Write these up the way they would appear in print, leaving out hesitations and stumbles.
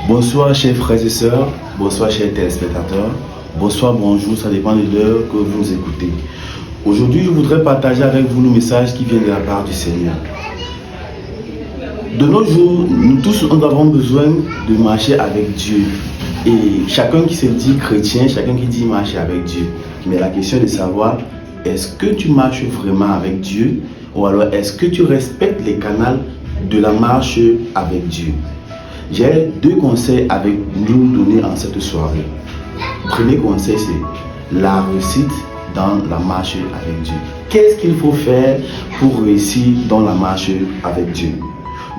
Bonsoir chers frères et sœurs, bonsoir chers téléspectateurs, bonsoir, bonjour, ça dépend de l'heure que vous nous écoutez. Aujourd'hui, je voudrais partager avec vous le message qui vient de la part du Seigneur. De nos jours, nous tous, nous avons besoin de marcher avec Dieu. Et chacun qui se dit chrétien, chacun qui dit marcher avec Dieu. Mais la question est de savoir, est-ce que tu marches vraiment avec Dieu? Ou alors, est-ce que tu respectes les canaux de la marche avec Dieu? J'ai deux conseils avec nous donner en cette soirée. Premier conseil, c'est la réussite dans la marche avec Dieu. Qu'est-ce qu'il faut faire pour réussir dans la marche avec Dieu?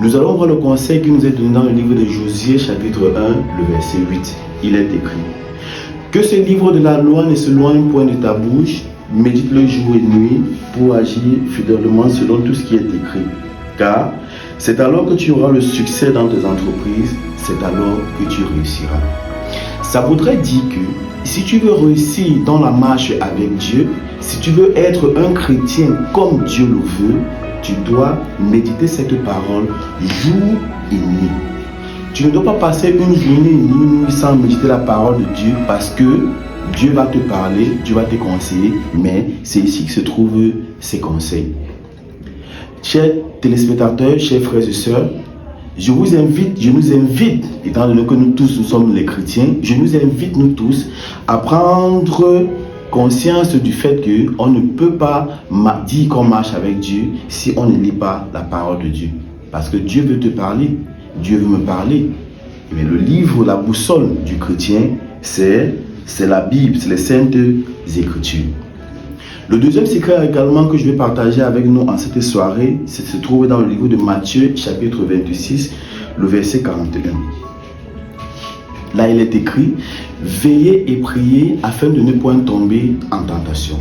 Nous allons voir le conseil qui nous est donné dans le livre de Josué, chapitre 1, le verset 8. Il est écrit: que ce livre de la loi ne s'éloigne point de ta bouche, médite-le jour et nuit pour agir fidèlement selon tout ce qui est écrit. Car c'est alors que tu auras le succès dans tes entreprises, c'est alors que tu réussiras. Ça voudrait dire que si tu veux réussir dans la marche avec Dieu, si tu veux être un chrétien comme Dieu le veut, tu dois méditer cette parole jour et nuit. Tu ne dois pas passer une journée et une nuit sans méditer la parole de Dieu, parce que Dieu va te parler, Dieu va te conseiller, mais c'est ici que se trouvent ses conseils. Chers téléspectateurs, chers frères et sœurs, je nous invite, étant donné que nous tous, nous sommes les chrétiens, je nous invite, nous tous, à prendre conscience du fait qu'on ne peut pas dire qu'on marche avec Dieu si on ne lit pas la parole de Dieu. Parce que Dieu veut te parler, Dieu veut me parler. Mais le livre, la boussole du chrétien, c'est la Bible, c'est les Saintes Écritures. Le deuxième secret également que je vais partager avec nous en cette soirée, c'est se trouve dans le livre de Matthieu, chapitre 26, le verset 41. Là, il est écrit: veillez et priez afin de ne point tomber en tentation.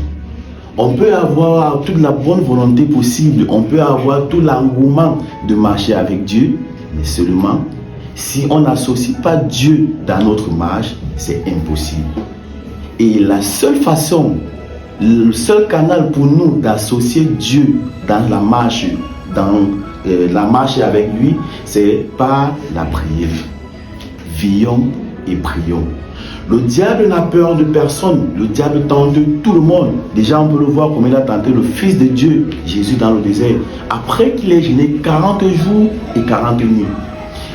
On peut avoir toute la bonne volonté possible, on peut avoir tout l'engouement de marcher avec Dieu, mais seulement si on n'associe pas Dieu dans notre marche, c'est impossible. Et la seule façon, le seul canal pour nous d'associer Dieu dans la marche, avec lui, c'est par la prière. Veillons et prions. Le diable n'a peur de personne. Le diable tente tout le monde. Déjà, on peut le voir comme il a tenté le Fils de Dieu, Jésus, dans le désert, après qu'il ait jeûné 40 jours et 40 nuits.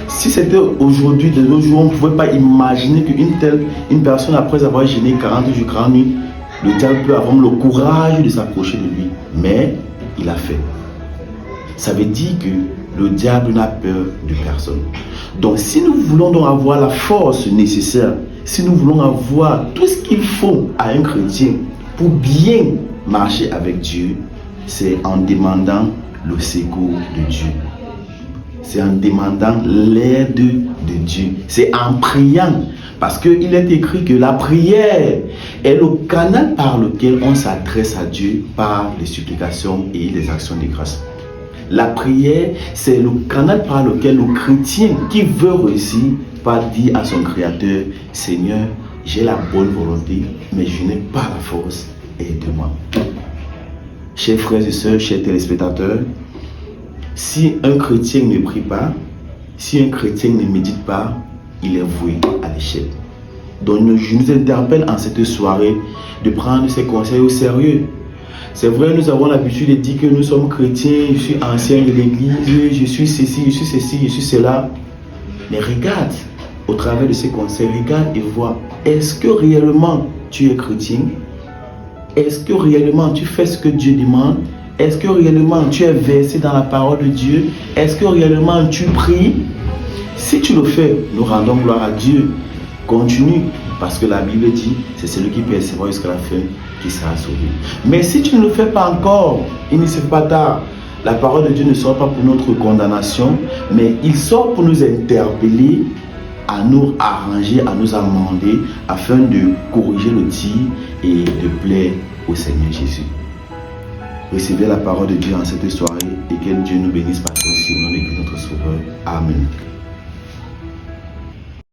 Si c'était aujourd'hui, de nos jours, on ne pouvait pas imaginer qu'une personne, après avoir jeûné 40 jours, 40 nuits, le diable peut avoir le courage de s'approcher de lui. Mais il a fait. Ça veut dire que le diable n'a peur de personne. Donc si nous voulons donc avoir la force nécessaire, si nous voulons avoir tout ce qu'il faut à un chrétien pour bien marcher avec Dieu, c'est en demandant le secours de Dieu. C'est en demandant l'aide de Dieu. C'est en priant. Parce qu'il est écrit que la prière est le canal par lequel on s'adresse à Dieu par les supplications et les actions de grâce. La prière, c'est le canal par lequel le chrétien qui veut réussir va dire à son Créateur: Seigneur, j'ai la bonne volonté, mais je n'ai pas la force, aide-moi. Chers frères et sœurs, chers téléspectateurs, si un chrétien ne prie pas, si un chrétien ne médite pas, il est voué à l'échec. Donc je nous interpelle en cette soirée de prendre ces conseils au sérieux. C'est vrai, nous avons l'habitude de dire que nous sommes chrétiens, je suis ancien de l'église, je suis ceci, je suis ceci, je suis cela. Mais regarde, au travers de ces conseils, regarde et vois, est-ce que réellement tu es chrétien? Est-ce que réellement tu fais ce que Dieu demande? Est-ce que réellement tu es versé dans la parole de Dieu? Est-ce que réellement tu pries? Si tu le fais, nous rendons gloire à Dieu. Continue, parce que la Bible dit, c'est celui qui persévère jusqu'à la fin qui sera sauvé. Mais si tu ne le fais pas encore, il ne s'est pas tard. La parole de Dieu ne sort pas pour notre condamnation, mais il sort pour nous interpeller, à nous arranger, à nous amender, afin de corriger le tir et de plaire au Seigneur Jésus. Recevez la parole de Dieu en cette soirée et que Dieu nous bénisse par son nom de notre Sauveur. Amen.